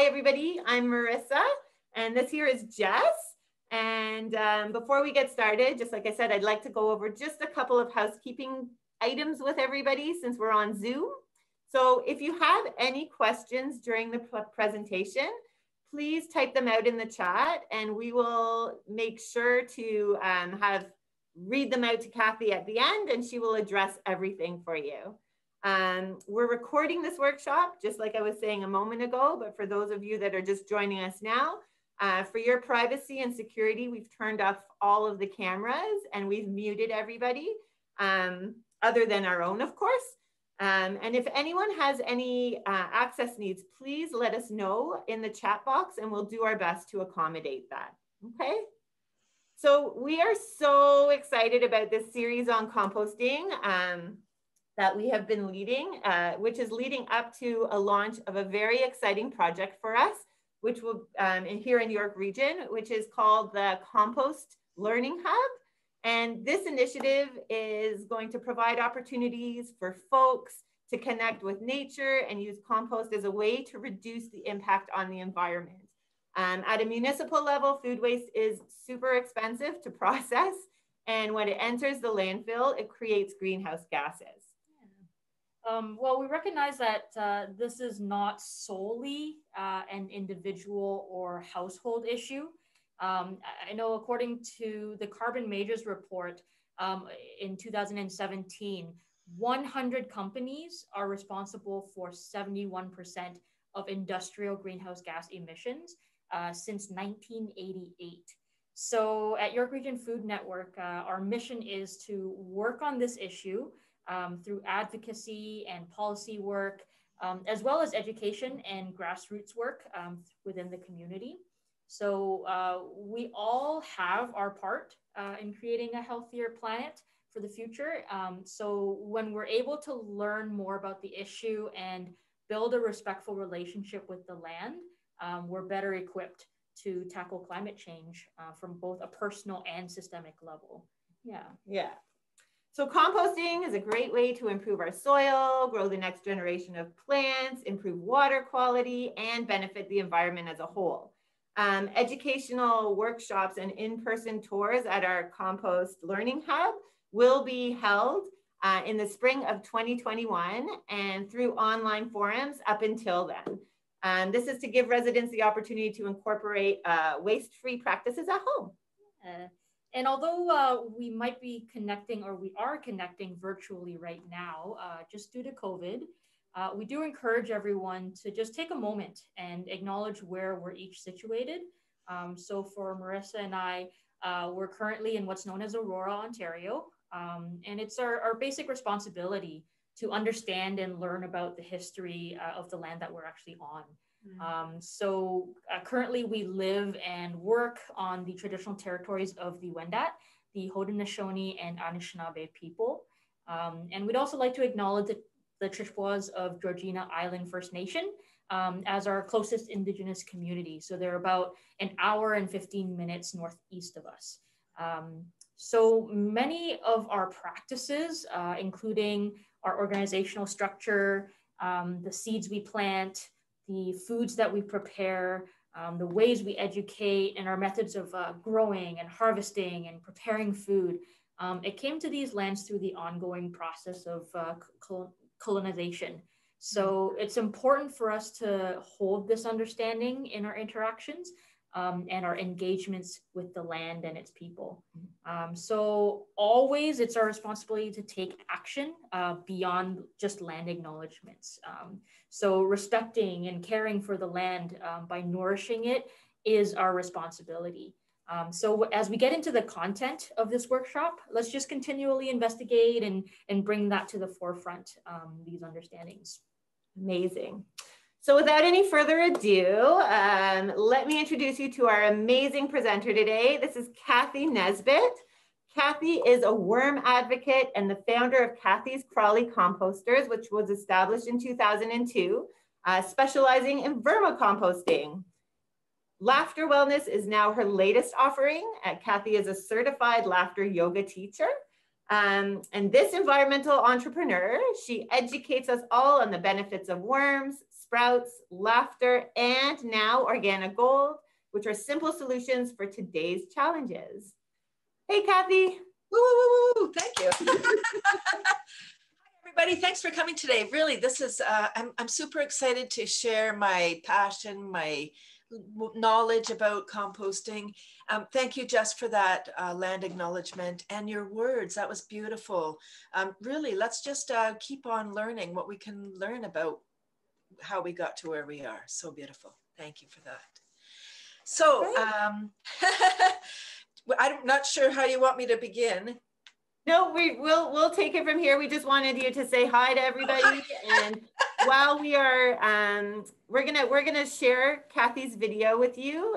Hi, everybody. I'm Marissa, and this here is Jess. And before we get started, just like I said, I'd like to go over just a couple of housekeeping items with everybody since we're on Zoom. So if you have any questions during the presentation, please type them out in the chat and we will make sure to read them out to Cathy at the end and she will address everything for you. We're recording this workshop, just like I was saying a moment ago, but for those of you that are just joining us now, for your privacy and security, we've turned off all of the cameras and we've muted everybody, other than our own, of course. And if anyone has any access needs, please let us know in the chat box and we'll do our best to accommodate that, okay? So we are so excited about this series on composting that we have been leading, which is leading up to a launch of a very exciting project for us, which will, here in York Region, which is called the Compost Learning Hub. And this initiative is going to provide opportunities for folks to connect with nature and use compost as a way to reduce the impact on the environment. At a municipal level, food waste is super expensive to process. And when it enters the landfill, it creates greenhouse gases. Well, we recognize that this is not solely an individual or household issue. I know according to the Carbon Majors report in 2017, 100 companies are responsible for 71% of industrial greenhouse gas emissions since 1988. So at York Region Food Network, our mission is to work on this issue through advocacy and policy work, as well as education and grassroots work within the community. So we all have our part in creating a healthier planet for the future. So when we're able to learn more about the issue and build a respectful relationship with the land, we're better equipped to tackle climate change from both a personal and systemic level. Yeah. So composting is a great way to improve our soil, grow the next generation of plants, improve water quality, and benefit the environment as a whole. Educational workshops and in-person tours at our Compost Learning Hub will be held in the spring of 2021 and through online forums up until then. This is to give residents the opportunity to incorporate waste-free practices at home. And although we might be connecting, or we are connecting virtually right now, just due to COVID, we do encourage everyone to just take a moment and acknowledge where we're each situated. So for Marissa and I, we're currently in what's known as Aurora, Ontario. And it's our basic responsibility to understand and learn about the history of the land that we're actually on. So currently we live and work on the traditional territories of the Wendat, the Haudenosaunee and Anishinaabe people. And we'd also like to acknowledge the Chippewas of Georgina Island First Nation as our closest Indigenous community. So they're about an hour and 15 minutes northeast of us. So many of our practices, including our organizational structure, the seeds we plant, the foods that we prepare, the ways we educate, and our methods of growing and harvesting and preparing food, it came to these lands through the ongoing process of colonization. So it's important for us to hold this understanding in our interactions and our engagements with the land and its people. So always it's our responsibility to take action beyond just land acknowledgements. So respecting and caring for the land by nourishing it is our responsibility. So as we get into the content of this workshop, let's just continually investigate and bring that to the forefront, these understandings. Amazing. So without any further ado, let me introduce you to our amazing presenter today. This is Cathy Nesbitt. Cathy is a worm advocate and the founder of Cathy's Crawly Composters, which was established in 2002, specializing in vermicomposting. Laughter Wellness is now her latest offering. Cathy is a certified laughter yoga teacher. And this environmental entrepreneur, she educates us all on the benefits of worms, sprouts, laughter, and now organic gold, which are simple solutions for today's challenges. Hey, Cathy. Woo, woo, woo, woo. Thank you. Hi, everybody. Thanks for coming today. Really, this is, I'm super excited to share my passion, my knowledge about composting. Thank you, Jess, for that land acknowledgement and your words. That was beautiful. Really, let's just keep on learning what we can learn about how we got to where we are. So beautiful. Thank you for that. So, I'm not sure how you want me to begin. No, we'll take it from here. We just wanted you to say hi to everybody. And while we are, we're gonna share Cathy's video with you.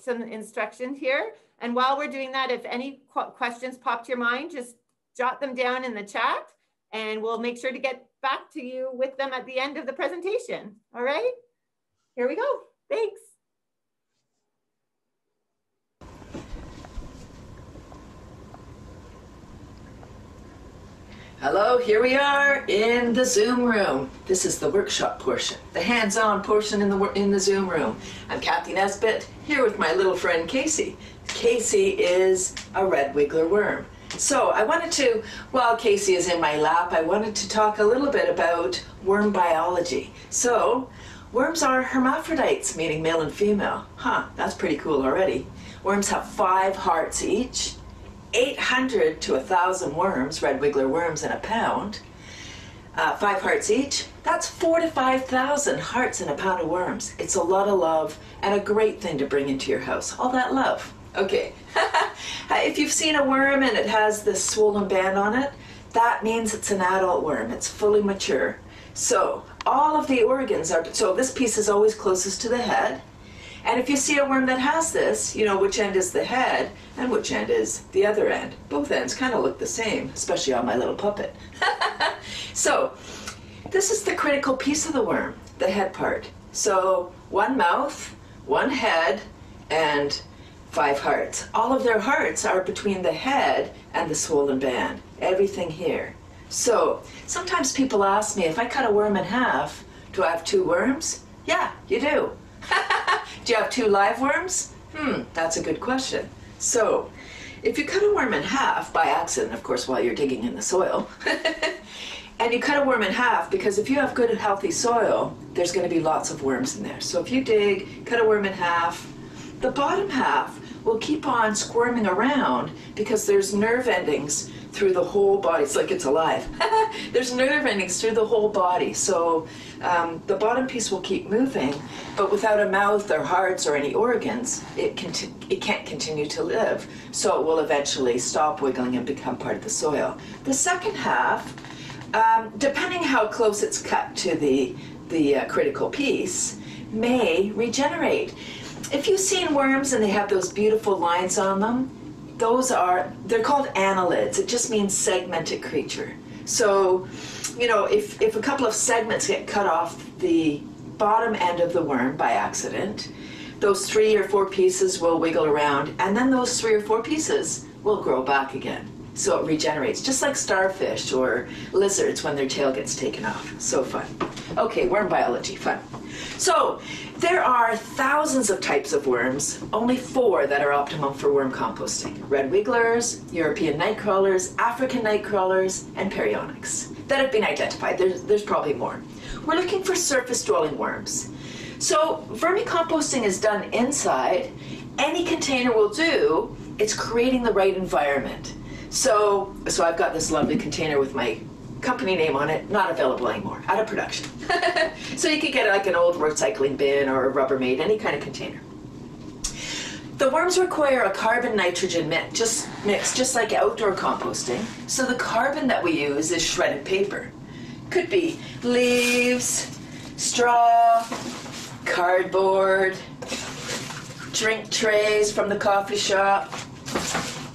Some instructions here. And while we're doing that, if any questions pop to your mind, just jot them down in the chat, and we'll make sure to get back to you with them at the end of the presentation. All right, here we go. Thanks. Hello, here we are in the Zoom room. This is the workshop portion, the hands-on portion in the Zoom room. I'm Cathy Nesbit, here with my little friend Casey. Casey is a red wiggler worm. So I wanted to, while Casey is in my lap, I wanted to talk a little bit about worm biology. So worms are hermaphrodites, meaning male and female. Huh, that's pretty cool already. Worms have 5 hearts each. 800 to 1,000 worms, red wiggler worms, in a pound. 5 hearts each. That's 4,000 to 5,000 hearts in a pound of worms. It's a lot of love and a great thing to bring into your house. All that love. Okay. If you've seen a worm and it has this swollen band on it, that means it's an adult worm. It's fully mature. So all of the organs are, so this piece is always closest to the head. And if you see a worm that has this, you know which end is the head and which end is the other end. Both ends kind of look the same, especially on my little puppet. So this is the critical piece of the worm, the head part. So 1 mouth, 1 head, and 5 hearts. All of their hearts are between the head and the swollen band, everything here. So sometimes people ask me, if I cut a worm in half, do I have 2 worms? Yeah, you do. Do you have 2 live worms? That's a good question. So if you cut a worm in half, by accident, of course, while you're digging in the soil, and you cut a worm in half, because if you have good and healthy soil, there's going to be lots of worms in there. So if you dig, cut a worm in half, the bottom half will keep on squirming around because there's nerve endings through the whole body. It's like it's alive. There's nerve endings through the whole body. So the bottom piece will keep moving, but without a mouth or hearts or any organs, it can't continue to live. So it will eventually stop wiggling and become part of the soil. The second half, depending how close it's cut to the critical piece, may regenerate. If you've seen worms and they have those beautiful lines on them, they're called annelids. It just means segmented creature. So, you know, if a couple of segments get cut off the bottom end of the worm by accident, those 3 or 4 pieces will wiggle around, and then those 3 or 4 pieces will grow back again. So it regenerates, just like starfish or lizards when their tail gets taken off. So fun. Okay, worm biology, fun. So there are thousands of types of worms, only 4 that are optimum for worm composting. Red wigglers, European nightcrawlers, African nightcrawlers, and perionyx that have been identified. There's probably more. We're looking for surface-dwelling worms. So vermicomposting is done inside. Any container will do. It's creating the right environment. So I've got this lovely container with my company name on it, not available anymore, out of production. So you could get like an old recycling bin or a Rubbermaid, any kind of container. The worms require a carbon-nitrogen mix, just like outdoor composting. So the carbon that we use is shredded paper. Could be leaves, straw, cardboard, drink trays from the coffee shop,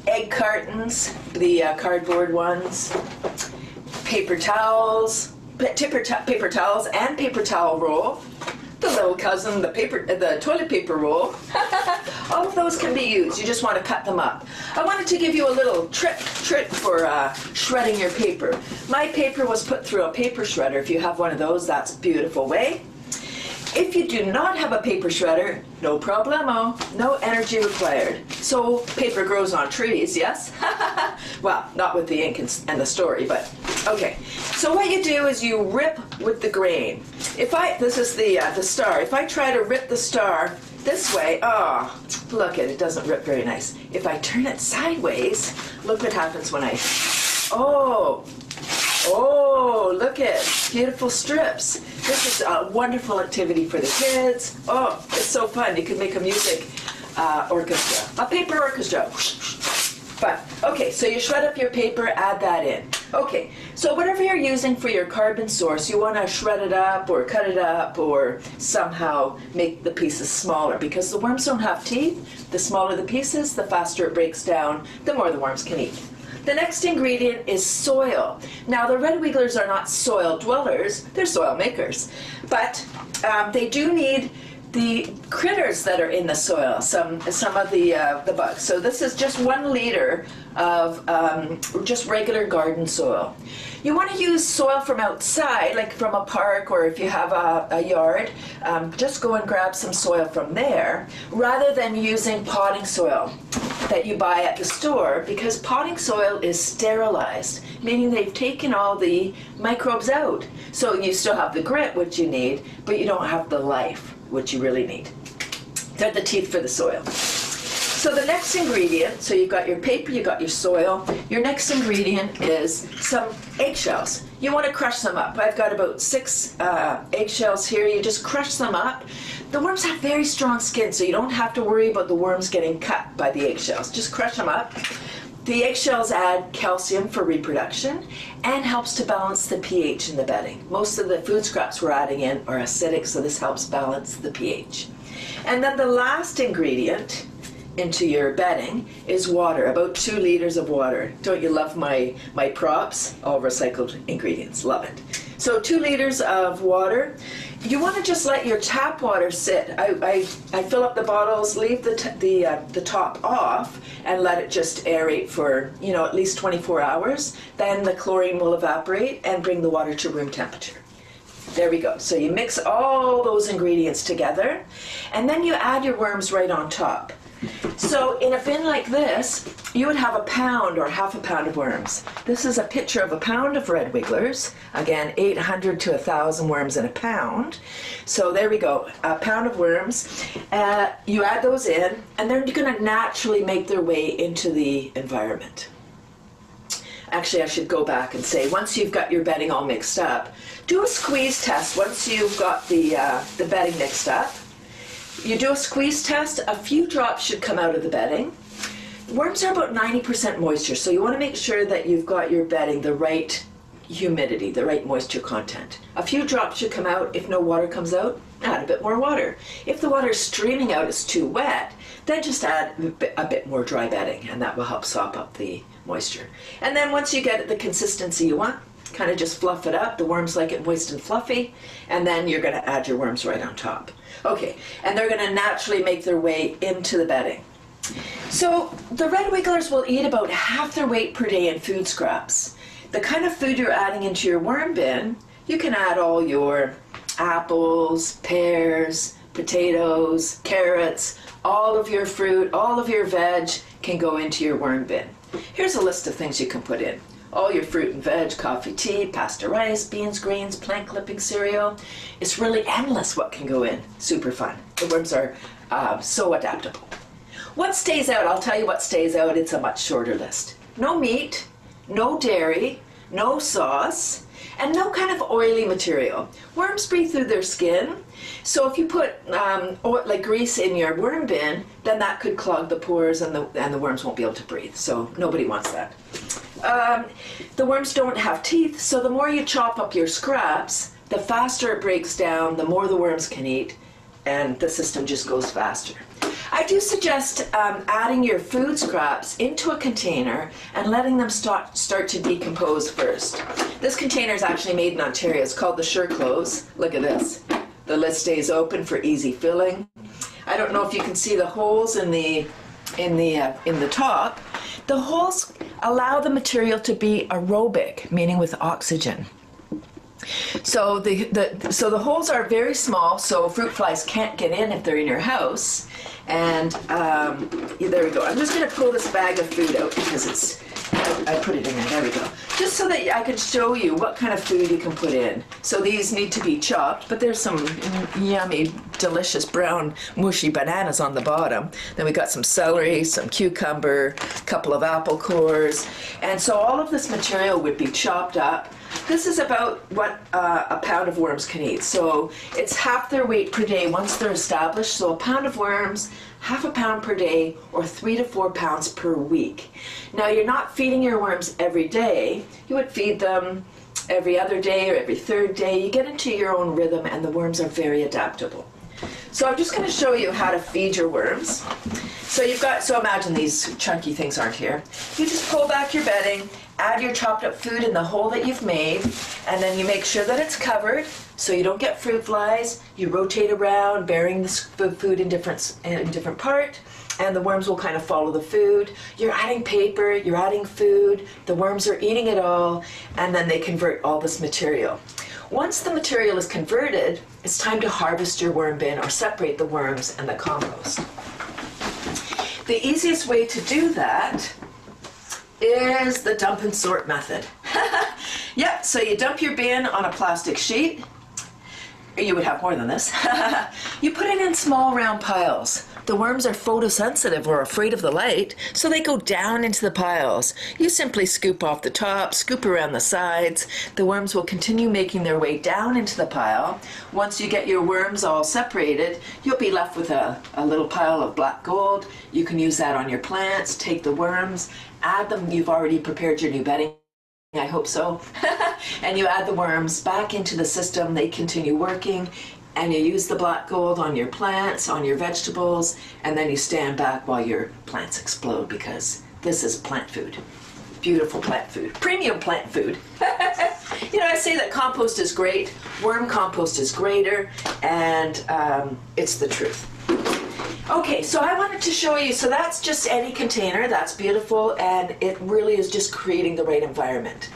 egg cartons, the cardboard ones, paper towels, paper towels and paper towel roll, the little cousin, the toilet paper roll. All of those can be used. You just want to cut them up. I wanted to give you a little trick for shredding your paper. My paper was put through a paper shredder. If you have one of those, that's a beautiful way. If you do not have a paper shredder, no problemo, no energy required. So paper grows on trees, yes? Well, not with the ink and the story, but okay. So what you do is you rip with the grain. This is the star. If I try to rip the star this way, oh, look it doesn't rip very nice. If I turn it sideways, look what happens when I, oh, look at beautiful strips. This is a wonderful activity for the kids. Oh, it's so fun. You can make a music orchestra, a paper orchestra. But, okay, so you shred up your paper, add that in. Okay, so whatever you're using for your carbon source, you want to shred it up or cut it up or somehow make the pieces smaller, because the worms don't have teeth. The smaller the pieces, the faster it breaks down, the more the worms can eat. The next ingredient is soil. Now, the red wigglers are not soil dwellers, they're soil makers. But they do need the critters that are in the soil, some of the bugs. So this is just 1 liter of just regular garden soil. You want to use soil from outside, like from a park, or if you have a yard, just go and grab some soil from there, rather than using potting soil that you buy at the store, because potting soil is sterilized, meaning they've taken all the microbes out. So you still have the grit, which you need, but you don't have the life, which you really need. They're the teeth for the soil. So the next ingredient, so you've got your paper, you've got your soil. Your next ingredient is some eggshells. You want to crush them up. I've got about 6 eggshells here. You just crush them up. The worms have very strong skin, so you don't have to worry about the worms getting cut by the eggshells. Just crush them up. The eggshells add calcium for reproduction and helps to balance the pH in the bedding. Most of the food scraps we're adding in are acidic, so this helps balance the pH. And then the last ingredient into your bedding is water, about 2 liters of water. Don't you love my props? All recycled ingredients, love it. So 2 liters of water. You want to just let your tap water sit. I fill up the bottles, leave the top off, and let it just aerate for, at least 24 hours. Then the chlorine will evaporate and bring the water to room temperature. There we go. So you mix all those ingredients together, and then you add your worms right on top. So in a bin like this, you would have 1 pound or half a pound of worms. This is a picture of 1 pound of red wigglers. Again, 800 to 1,000 worms in a pound. So there we go, 1 pound of worms. You add those in, and they're going to naturally make their way into the environment. Actually, I should go back and say, once you've got your bedding all mixed up, do a squeeze test once you've got the bedding mixed up. You do a squeeze test, a few drops should come out of the bedding. Worms are about 90% moisture, so you want to make sure that you've got your bedding the right humidity, the right moisture content. A few drops should come out. If no water comes out, add a bit more water. If the water streaming out is too wet, then just add a bit more dry bedding, and that will help sop up the moisture. And then once you get the consistency you want, kind of just fluff it up. The worms like it moist and fluffy, and then you're going to add your worms right on top. Okay, and they're going to naturally make their way into the bedding. So the red wigglers will eat about half their weight per day in food scraps. The kind of food you're adding into your worm bin, you can add all your apples, pears, potatoes, carrots, all of your fruit, all of your veg can go into your worm bin. Here's a list of things you can put in. All your fruit and veg, coffee, tea, pasta rice, beans, greens, plant clipping cereal. It's really endless what can go in. Super fun. The worms are so adaptable. What stays out? I'll tell you what stays out. It's a much shorter list. No meat, no dairy, no sauce, and no kind of oily material. Worms breathe through their skin, so if you put like grease in your worm bin, then that could clog the pores and the worms won't be able to breathe, so nobody wants that. The worms don't have teeth, so the more you chop up your scraps, the faster it breaks down, the more the worms can eat, and the system just goes faster. I do suggest adding your food scraps into a container and letting them start to decompose first. This container is actually made in Ontario. It's called the Sure Close. Look at this. The lid stays open for easy filling. I don't know if you can see the holes in the top. The holes allow the material to be aerobic, meaning with oxygen. So the holes are very small, so fruit flies can't get in if they're in your house. And there we go. I'm just going to pull this bag of food out because I put it in there. There we go. Just so that I can show you what kind of food you can put in. So these need to be chopped, but there's some yummy, delicious brown, mushy bananas on the bottom. Then we got some celery, some cucumber, a couple of apple cores. And so all of this material would be chopped up. This is about what a pound of worms can eat. So it's half their weight per day once they're established. So a pound of worms, half a pound per day, or 3 to 4 pounds per week. Now you're not feeding your worms every day. You would feed them every other day or every third day. You get into your own rhythm and the worms are very adaptable. So I'm just going to show you how to feed your worms. So imagine these chunky things aren't here. You just pull back your bedding, add your chopped up food in the hole that you've made, and then you make sure that it's covered so you don't get fruit flies. You rotate around, burying the food in different part, and the worms will kind of follow the food. You're adding paper, you're adding food, the worms are eating it all, and then they convert all this material. Once the material is converted, it's time to harvest your worm bin or separate the worms and the compost. The easiest way to do that is the dump and sort method. Yep, so you dump your bin on a plastic sheet. You would have more than this. You put it in small round piles. The worms are photosensitive or afraid of the light, so they go down into the piles. You simply scoop off the top, scoop around the sides. The worms will continue making their way down into the pile. Once you get your worms all separated, you'll be left with a little pile of black gold. You can use that on your plants, take the worms, add them. You've already prepared your new bedding. I hope so. And you add the worms back into the system. They continue working, and you use the black gold on your plants, on your vegetables, and then you stand back while your plants explode, because this is plant food. Beautiful plant food. Premium plant food. You know, I say that compost is great. Worm compost is greater, and it's the truth. Okay, so I wanted to show you, so that's just any container, that's beautiful, and it really is just creating the right environment.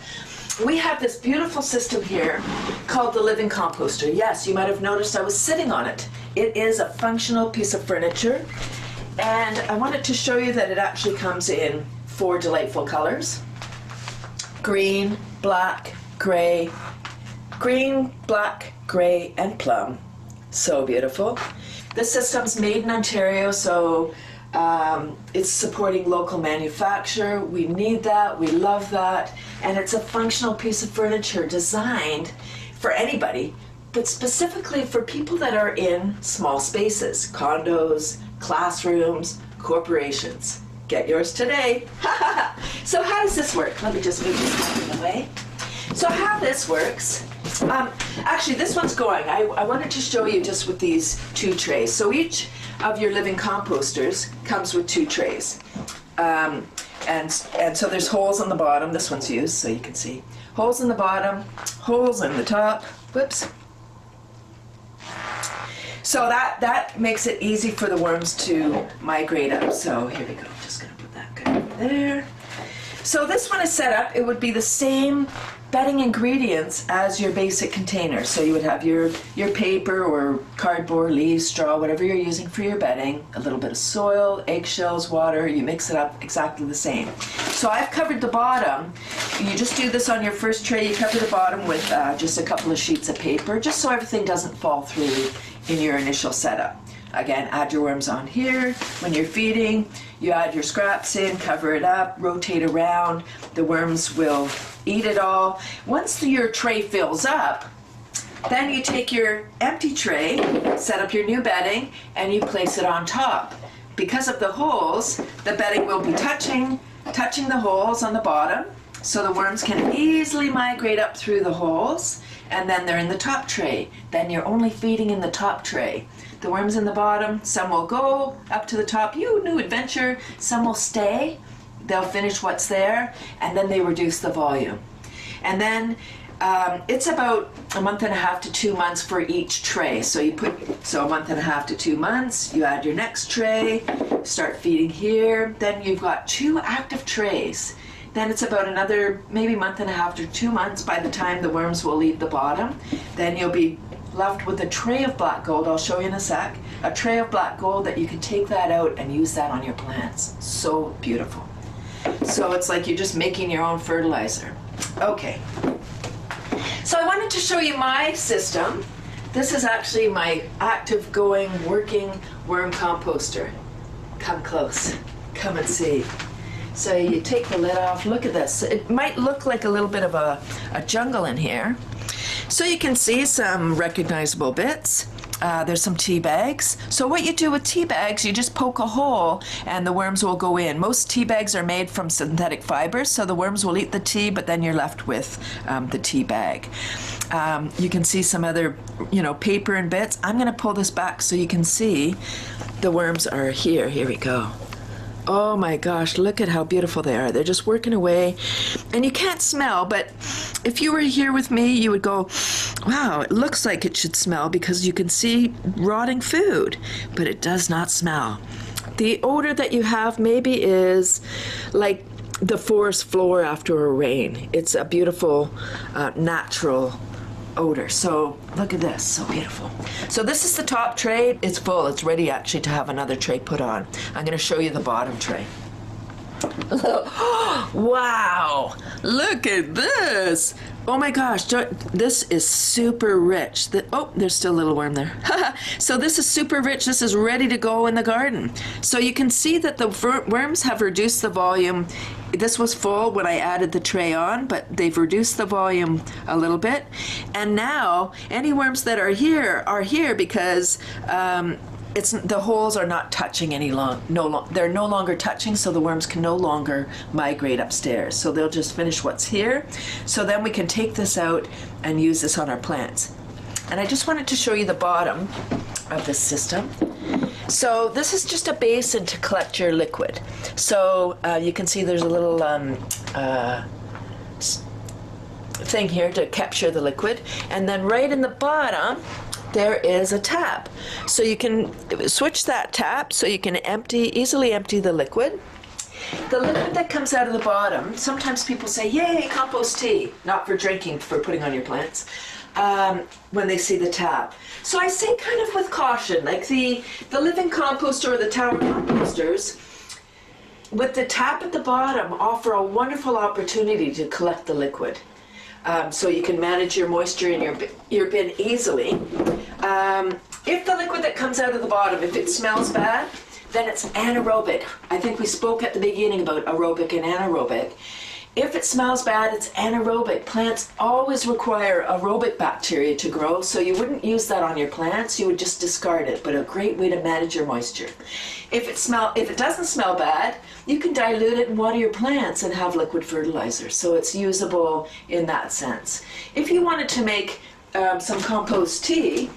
We have this beautiful system here called the Living Composter. Yes, you might have noticed I was sitting on it. It is a functional piece of furniture, and I wanted to show you that it actually comes in 4 delightful colors. Green, black, gray, and plum. So beautiful. This system's made in Ontario, so it's supporting local manufacture. We need that, we love that, and it's a functional piece of furniture designed for anybody, but specifically for people that are in small spaces, condos, classrooms, corporations. Get yours today. So how does this work? Let me just move this out of the way. So how this works, actually this one's going. I wanted to show you just with these 2 trays. So each of your living composters comes with 2 trays. And so there's holes on the bottom. This one's used, so you can see. Holes in the bottom, holes in the top. Whoops. So that makes it easy for the worms to migrate up. So here we go. I'm just going to put that good there. So this one is set up. It would be the same bedding ingredients as your basic container. So you would have your paper or cardboard, leaves, straw, whatever you're using for your bedding, a little bit of soil, eggshells, water. You mix it up exactly the same. So I've covered the bottom. You just do this on your first tray. You cover the bottom with just a couple of sheets of paper, just so everything doesn't fall through in your initial setup. Again, add your worms on here. When you're feeding, you add your scraps in, cover it up, rotate around. The worms will eat it all. Once your tray fills up, then you take your empty tray, set up your new bedding, and you place it on top. Because of the holes, the bedding will be touching the holes on the bottom, so the worms can easily migrate up through the holes, and then they're in the top tray. Then you're only feeding in the top tray. The worms in the bottom, some will go up to the top, new adventure, some will stay, they'll finish what's there, and then they reduce the volume. And then it's about 1.5 to 2 months for each tray. So you put, so 1.5 to 2 months, you add your next tray, start feeding here, then you've got 2 active trays. Then it's about another maybe month and a half to 2 months by the time the worms will leave the bottom. Then you'll be left with a tray of black gold. I'll show you in a sec. A tray of black gold that you can take that out and use that on your plants. So beautiful. So it's like you're just making your own fertilizer. Okay. So I wanted to show you my system. This is actually my active going, working worm composter. Come close, come and see. So you take the lid off, look at this. It might look like a little bit of a jungle in here. So you can see some recognizable bits. There's some tea bags. So what you do with tea bags, you just poke a hole and the worms will go in. Most tea bags are made from synthetic fibers, so the worms will eat the tea, but then you're left with the tea bag. You can see some other, paper and bits. I'm gonna pull this back so you can see the worms are here. Here we go. Oh my gosh, look at how beautiful they are. They're just working away. And you can't smell, but if you were here with me, you would go, wow, it looks like it should smell because you can see rotting food, but it does not smell. The odor that you have maybe is like the forest floor after a rain. It's a beautiful, natural odor. So look at this, so beautiful. So this is the top tray. It's full. It's ready actually to have another tray put on. I'm going to show you the bottom tray. Wow, look at this. Oh my gosh, this is super rich. Oh, there's still a little worm there. So this is super rich. This is ready to go in the garden. So you can see that the worms have reduced the volume. This was full when I added the tray on, but they've reduced the volume a little bit. And now any worms that are here because the holes are not touching they're no longer touching, so the worms can no longer migrate upstairs. So they'll just finish what's here. So then we can take this out and use this on our plants. And I just wanted to show you the bottom of this system. So this is just a basin to collect your liquid. So you can see there's a little thing here to capture the liquid. And then right in the bottom, there is a tap. So you can switch that tap so you can easily empty the liquid. The liquid that comes out of the bottom, sometimes people say, yay, compost tea. Not for drinking, for putting on your plants, when they see the tap. So I say kind of with caution, like the Living Composter or the Tower Composters, with the tap at the bottom, offer a wonderful opportunity to collect the liquid. So you can manage your moisture in your bin easily. If the liquid that comes out of the bottom, if it smells bad, then it's anaerobic. I think we spoke at the beginning about aerobic and anaerobic. If it smells bad, it's anaerobic. Plants always require aerobic bacteria to grow, so you wouldn't use that on your plants, you would just discard it, but a great way to manage your moisture. If it doesn't smell bad, you can dilute it and water your plants and have liquid fertilizer, so it's usable in that sense. If you wanted to make some compost tea,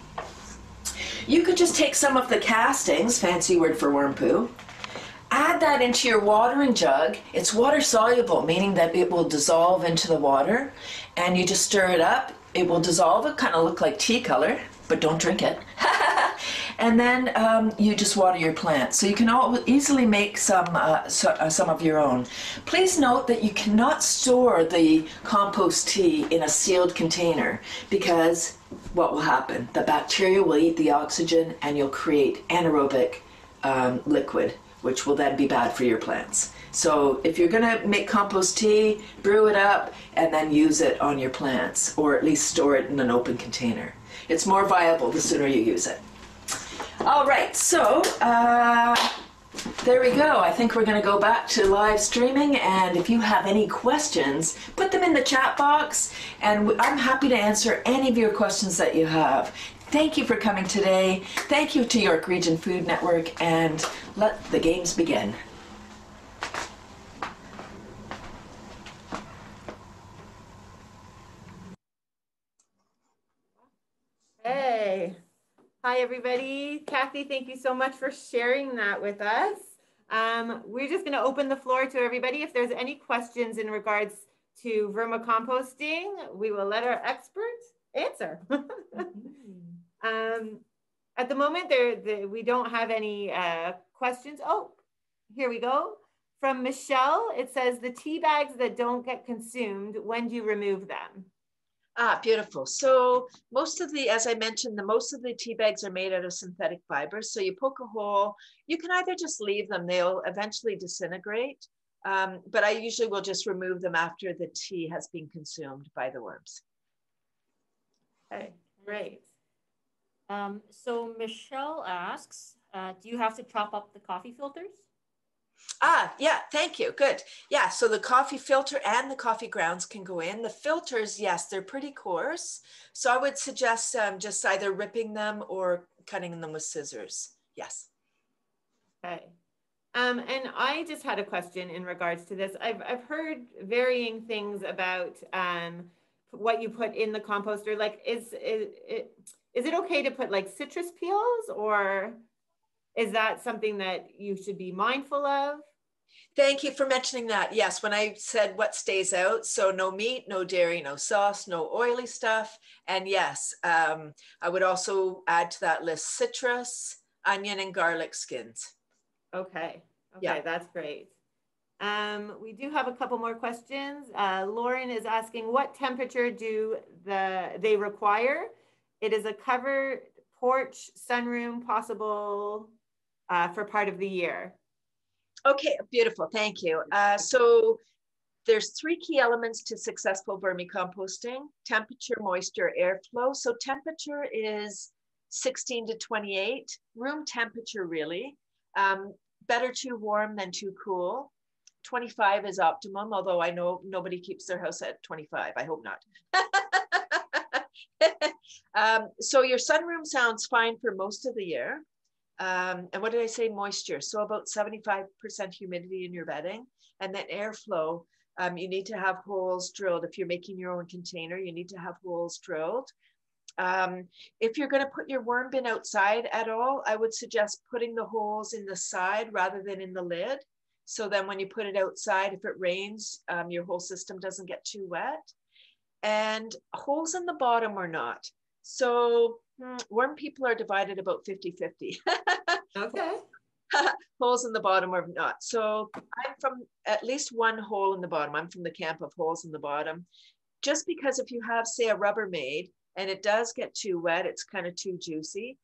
you could just take some of the castings, fancy word for worm poo, add that into your watering jug. It's water soluble, meaning that it will dissolve into the water, and you just stir it up. It will dissolve. It kind of look like tea color, but don't drink it. And then you just water your plants. So you can easily make some of your own. Please note that you cannot store the compost tea in a sealed container, because what will happen? The bacteria will eat the oxygen and you'll create anaerobic liquid, which will then be bad for your plants. So if you're gonna make compost tea, brew it up and then use it on your plants, or at least store it in an open container. It's more viable the sooner you use it. All right, so there we go. I think we're gonna go back to live streaming, and if you have any questions, put them in the chat box, and I'm happy to answer any of your questions that you have. Thank you for coming today. Thank you to York Region Food Network, and let the games begin. Hey. Hi, everybody. Cathy, thank you so much for sharing that with us. We're just going to open the floor to everybody. If there's any questions in regards to vermicomposting, we will let our expert answer. At the moment, we don't have any questions. Oh, here we go. from Michelle, it says the tea bags that don't get consumed, when do you remove them? Ah, beautiful. So most of the, as I mentioned, most of the tea bags are made out of synthetic fibers. So you poke a hole, you can either just leave them, they'll eventually disintegrate. But I usually will just remove them after the tea has been consumed by the worms. Okay, great. So Michelle asks, do you have to chop up the coffee filters? Yeah, thank you. Good. Yeah, so the coffee filter and the coffee grounds can go in. The filters, yes, they're pretty coarse. So I would suggest just either ripping them or cutting them with scissors. Yes. Okay. And I just had a question in regards to this. I've heard varying things about what you put in the composter. Like, is it okay to put like citrus peels, or is that something that you should be mindful of? Thank you for mentioning that. Yes, when I said what stays out, so no meat, no dairy, no sauce, no oily stuff. And yes, I would also add to that list citrus, onion, and garlic skins. Okay, Yeah. that's great. We do have a couple more questions. Lauren is asking, what temperature do they require? It is a covered porch, sunroom, possible for part of the year. Okay, beautiful. Thank you. So there's 3 key elements to successful vermicomposting: temperature, moisture, airflow. So temperature is 16 to 28, room temperature really. Better too warm than too cool. 25 is optimum, although I know nobody keeps their house at 25. I hope not. So your sunroom sounds fine for most of the year. And what did I say? Moisture. So about 75% humidity in your bedding. And then airflow. You need to have holes drilled. If you're making your own container, you need to have holes drilled. If you're going to put your worm bin outside at all, I would suggest putting the holes in the side rather than in the lid. So then when you put it outside, if it rains, your whole system doesn't get too wet. And holes in the bottom or not. So worm people are divided about 50-50. Okay. Holes in the bottom or not. So I'm from at least one hole in the bottom. I'm from the camp of holes in the bottom. Just because if you have, say, a Rubbermaid and it does get too wet, it's kind of too juicy.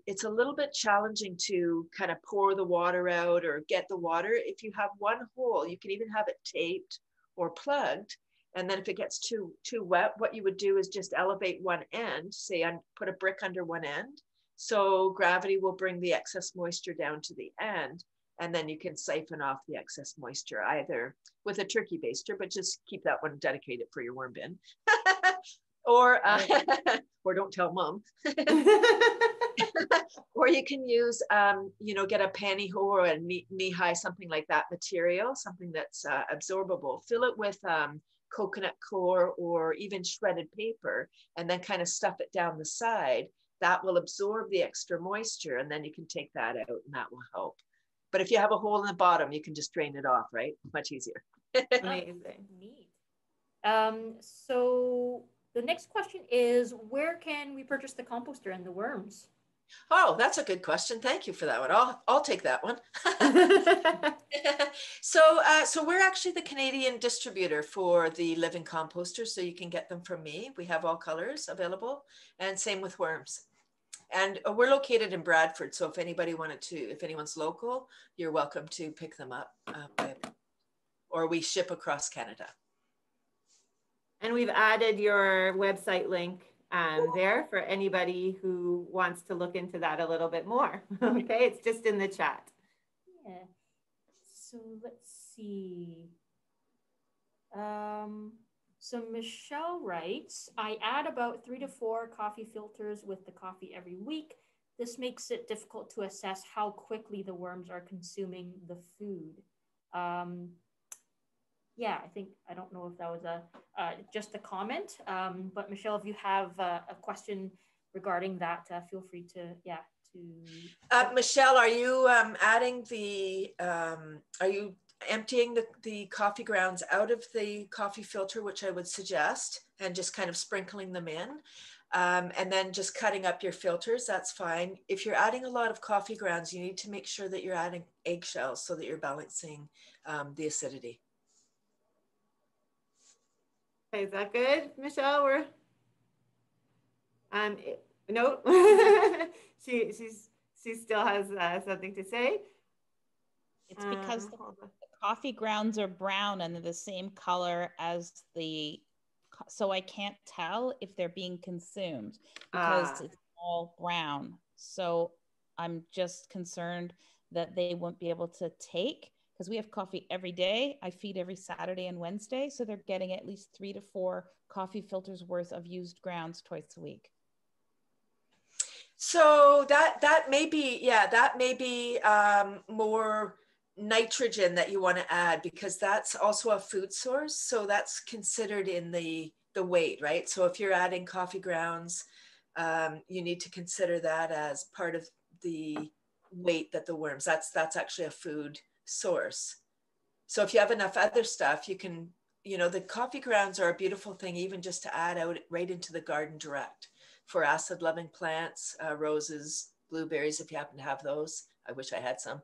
It's a little bit challenging to kind of pour the water out or get the water. If you have one hole, you can even have it taped or plugged. And then if it gets too wet, what you would do is just elevate one end, say put a brick under one end. So gravity will bring the excess moisture down to the end. And then you can siphon off the excess moisture either with a turkey baster, but just keep that one dedicated for your worm bin. Or don't tell mom. Or you can use, get a pantyhose or a knee-high, something like that material, something that's absorbable. Fill it with coconut core or even shredded paper, and then kind of stuff it down the side. That will absorb the extra moisture, and then you can take that out, and that will help. But if you have a hole in the bottom, you can just drain it off, right? Much easier. Amazing. Neat. So the next question is, where can we purchase the composter and the worms? Oh, that's a good question. Thank you for that one. I'll take that one. So we're actually the Canadian distributor for the Living Composter, so you can get them from me. We have all colors available, and same with worms. And we're located in Bradford, so if anyone's local, you're welcome to pick them up, or we ship across Canada. And we've added your website link there for anybody who wants to look into that a little bit more. Okay, it's just in the chat. Yeah. So let's see. So Michelle writes, I add about 3 to 4 coffee filters with the coffee every week. This makes it difficult to assess how quickly the worms are consuming the food. Yeah, I don't know if that was just a comment, but Michelle, if you have a question regarding that, feel free to. Michelle, are you are you emptying the coffee grounds out of the coffee filter, which I would suggest, and just kind of sprinkling them in? And then just cutting up your filters, that's fine. If you're adding a lot of coffee grounds, you need to make sure that you're adding eggshells so that you're balancing the acidity. Okay, is that good, Michelle? We're no, she still has something to say. It's because the coffee grounds are brown and they're the same color as so I can't tell if they're being consumed because it's all brown. So I'm just concerned that they won't be able to take, because we have coffee every day. I feed every Saturday and Wednesday. So they're getting at least 3 to 4 coffee filters worth of used grounds twice a week. So that may be, yeah, that may be more nitrogen that you want to add, because that's also a food source. So that's considered in the weight, right? So if you're adding coffee grounds, you need to consider that as part of the weight that the worms, that's actually a food source. So if you have enough other stuff, you can, you know, the coffee grounds are a beautiful thing, even just to add out right into the garden direct for acid loving plants, roses, blueberries, if you happen to have those. I wish I had some.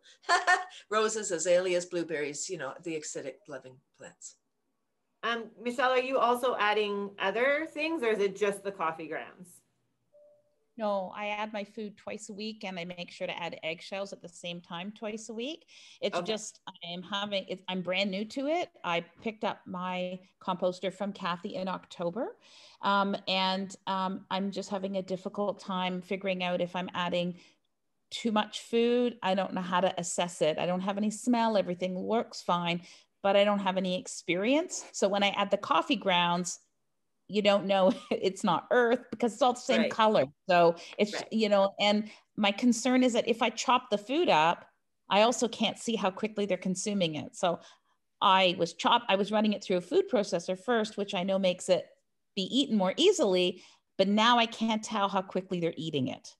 Roses, azaleas, blueberries, you know, the acidic loving plants. Michelle, are you also adding other things, or is it just the coffee grounds? No, I add my food twice a week, and I make sure to add eggshells at the same time twice a week. It's okay. Just, I'm brand new to it. I picked up my composter from Cathy in October. And I'm just having a difficult time figuring out if I'm adding too much food. I don't know how to assess it. I don't have any smell. Everything works fine, but I don't have any experience. So when I add the coffee grounds, you don't know it's not earth because it's all the same color. So it's, you know, and my concern is that if I chop the food up, I also can't see how quickly they're consuming it. So I was running it through a food processor first, which I know makes it be eaten more easily, but now I can't tell how quickly they're eating it.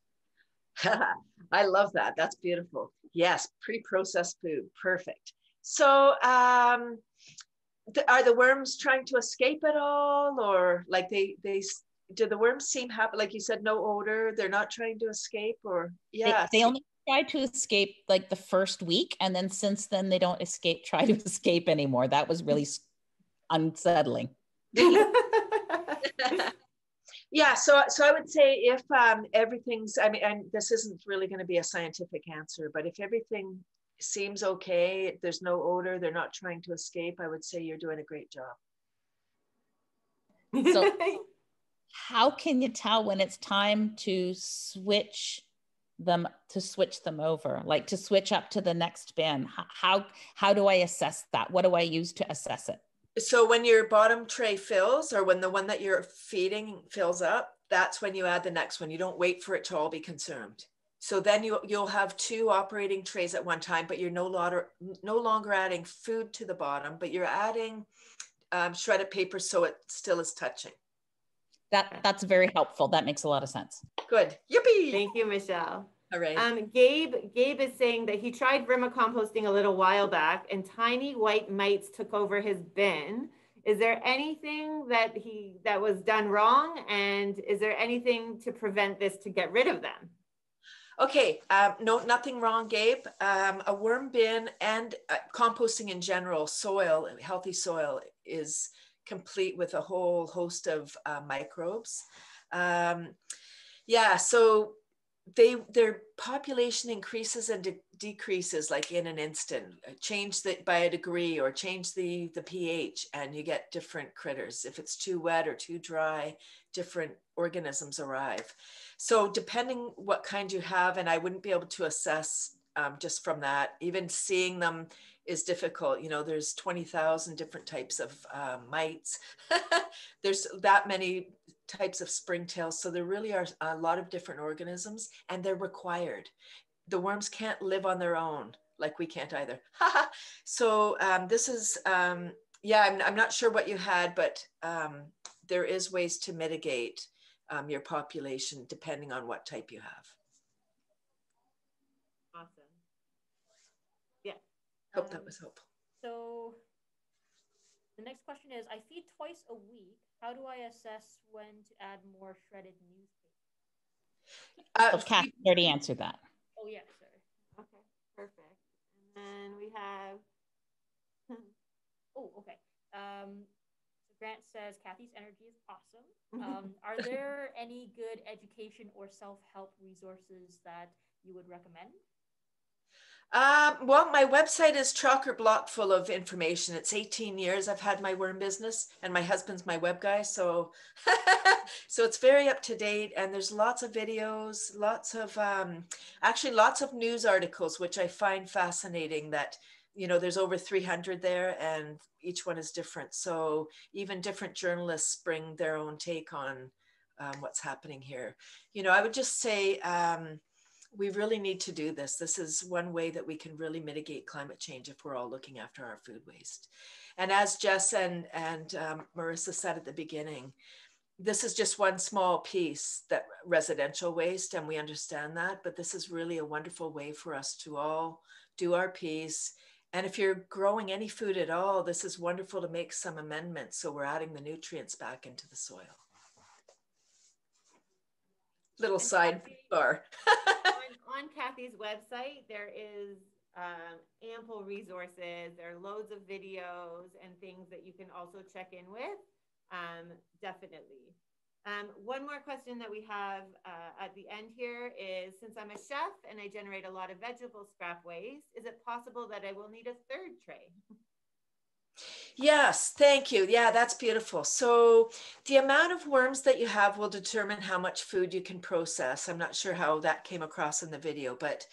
I love that. That's beautiful. Yes. Pre-processed food. Perfect. So, are the worms trying to escape at all, or like do the worms seem happy? Like you said, no odor. They're not trying to escape, or yeah. They only try to escape like the first week, and then since then they don't try to escape anymore. That was really unsettling. Yeah, so I would say if everything's, I mean, and this isn't really going to be a scientific answer, but if everything seems okay, there's no odor, they're not trying to escape, I would say you're doing a great job. So how can you tell when it's time to switch them over, like to switch up to the next bin? How do I assess that? What do I use to assess it? So when your bottom tray fills, or when the one that you're feeding fills up, that's when you add the next one. You don't wait for it to all be consumed. So then you'll have 2 operating trays at one time, but you're no longer adding food to the bottom, but you're adding shredded paper so it still is touching. That's very helpful. That makes a lot of sense. Good. Yippee! Thank you, Michelle. All right. Gabe is saying that he tried vermicomposting a little while back and tiny white mites took over his bin. Is there anything that was done wrong? And is there anything to prevent this to get rid of them? Okay, no, nothing wrong, Gabe. A worm bin and composting in general, healthy soil is complete with a whole host of microbes. Yeah, so their population increases and decreases like in an instant. Change that by a degree or change the pH and you get different critters. If it's too wet or too dry, different organisms arrive. So depending what kind you have, and I wouldn't be able to assess just from that, even seeing them is difficult. You know, there's 20,000 different types of mites. There's that many types of springtails. So there really are a lot of different organisms and they're required. The worms can't live on their own, like we can't either. So this is, yeah, I'm not sure what you had, but there is ways to mitigate your population depending on what type you have. Awesome. Yeah. Hope that was helpful. So The next question is, I feed twice a week. How do I assess when to add more shredded newspaper? Cathy already answered that. Oh, yeah, sorry. Okay, perfect. And then we have... Oh, okay. So Grant says, Cathy's energy is awesome. Are there any good education or self-help resources that you would recommend? Well, my website is chock-a-block full of information. It's 18 years I've had my worm business, and my husband's my web guy, so so it's very up to date. And there's lots of videos, lots of actually lots of news articles, which I find fascinating. That there's over 300 there, and each one is different. So even different journalists bring their own take on what's happening here. I would just say. We really need to do this. This is one way that we can really mitigate climate change if we're all looking after our food waste. And as Jess and Marissa said at the beginning, this is just one small piece, that residential waste, and we understand that, but this is really a wonderful way for us to all do our piece. And if you're growing any food at all, this is wonderful to make some amendments so we're adding the nutrients back into the soil. Little sidebar. on Cathy's website, there is ample resources. There are loads of videos and things that you can also check in with. Definitely. One more question that we have at the end here is, since I'm a chef and I generate a lot of vegetable scrap waste, is it possible that I will need a third tray? Yes, thank you. Yeah, that's beautiful. So the amount of worms that you have will determine how much food you can process. I'm not sure how that came across in the video, but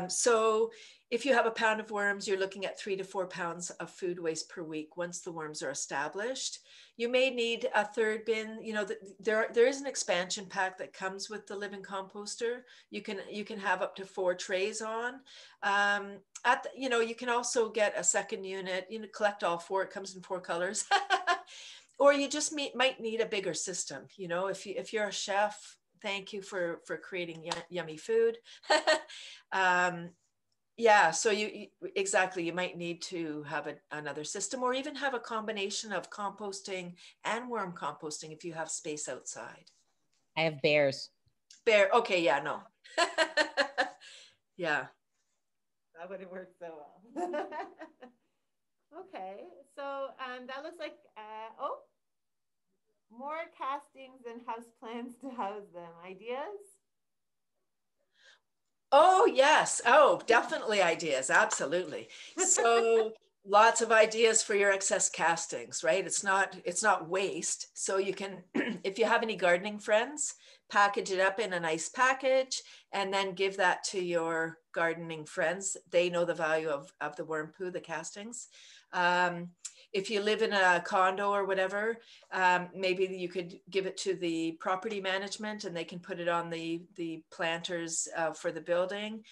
so if you have a pound of worms, you're looking at 3 to 4 pounds of food waste per week once the worms are established. You may need a third bin. There is an expansion pack that comes with the Living Composter. You can have up to 4 trays on. You can also get a second unit. Collect all 4. It comes in 4 colors. Or you just might need a bigger system. If you're a chef, thank you for creating yummy food. Yeah, so you might need to have another system, or even have a combination of composting and worm composting if you have space outside. I have bears. Okay, yeah, no. Yeah. That wouldn't work so well. Okay, so that looks like, more castings and house plans to house them. Ideas? Oh, yes. Oh, definitely ideas. Absolutely. So lots of ideas for your excess castings, right? It's not waste. So you can, if you have any gardening friends, package it up in a nice package and then give that to your gardening friends. They know the value of the worm poo, the castings. If you live in a condo or whatever, maybe you could give it to the property management and they can put it on the planters for the building.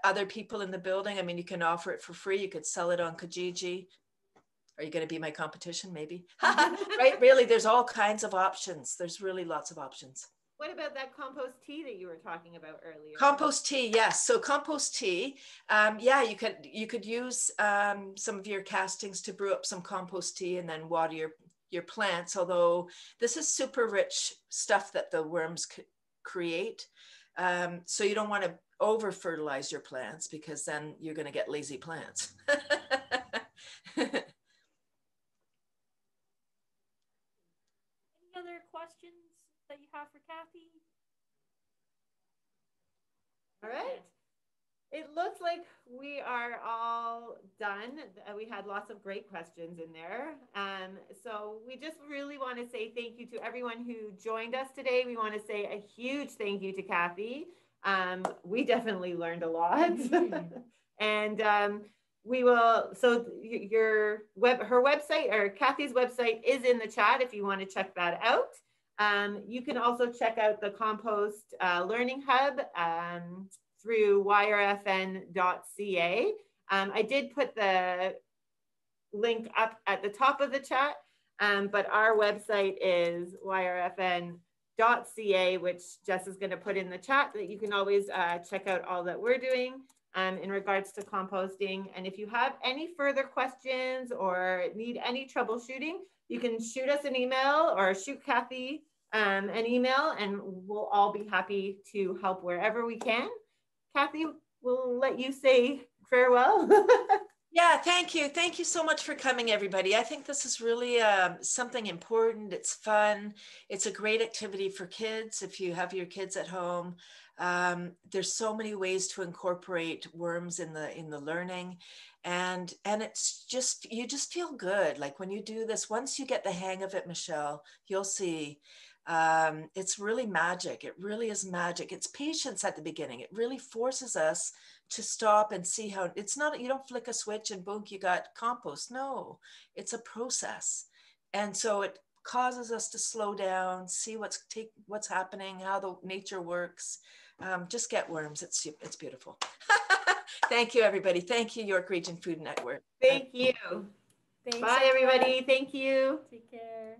Other people in the building, I mean, you can offer it for free. You could sell it on Kijiji. Are you going to be my competition? Maybe. Right? Really, there's all kinds of options. There's really lots of options. What about that compost tea that you were talking about earlier? Compost tea, yes. So compost tea, yeah, you could use some of your castings to brew up some compost tea and then water your plants. Although this is super rich stuff that the worms create, so you don't want to over fertilize your plants because then you're going to get lazy plants. Any other questions that you have for Cathy? All right. It looks like we are all done. We had lots of great questions in there. So we just really want to say thank you to everyone who joined us today. We want to say a huge thank you to Cathy. We definitely learned a lot. And we will, so her website, or Cathy's website, is in the chat if you want to check that out. You can also check out the Compost Learning Hub through yrfn.ca. I did put the link up at the top of the chat, but our website is yrfn.ca, which Jess is going to put in the chat, that you can always check out all that we're doing. in regards to composting. And if you have any further questions or need any troubleshooting, you can shoot us an email or shoot Cathy an email, and we'll all be happy to help wherever we can. Cathy, we'll let you say farewell. Yeah, thank you. Thank you so much for coming, everybody. I think this is really something important. It's fun. It's a great activity for kids if you have your kids at home. There's so many ways to incorporate worms in the learning, and it's just, you just feel good. Like when you do this, once you get the hang of it, Michelle, you'll see. It's really magic. It really is magic. It's patience at the beginning. It really forces us to stop and see how it's not, you don't flick a switch and boom, you got compost. No, it's a process. And so it causes us to slow down, see what's happening, how the nature works. Just get worms. It's beautiful. Thank you, everybody. Thank you, York Region Food Network. Thank you. Thanks, Bye, everybody. Thank you. Take care.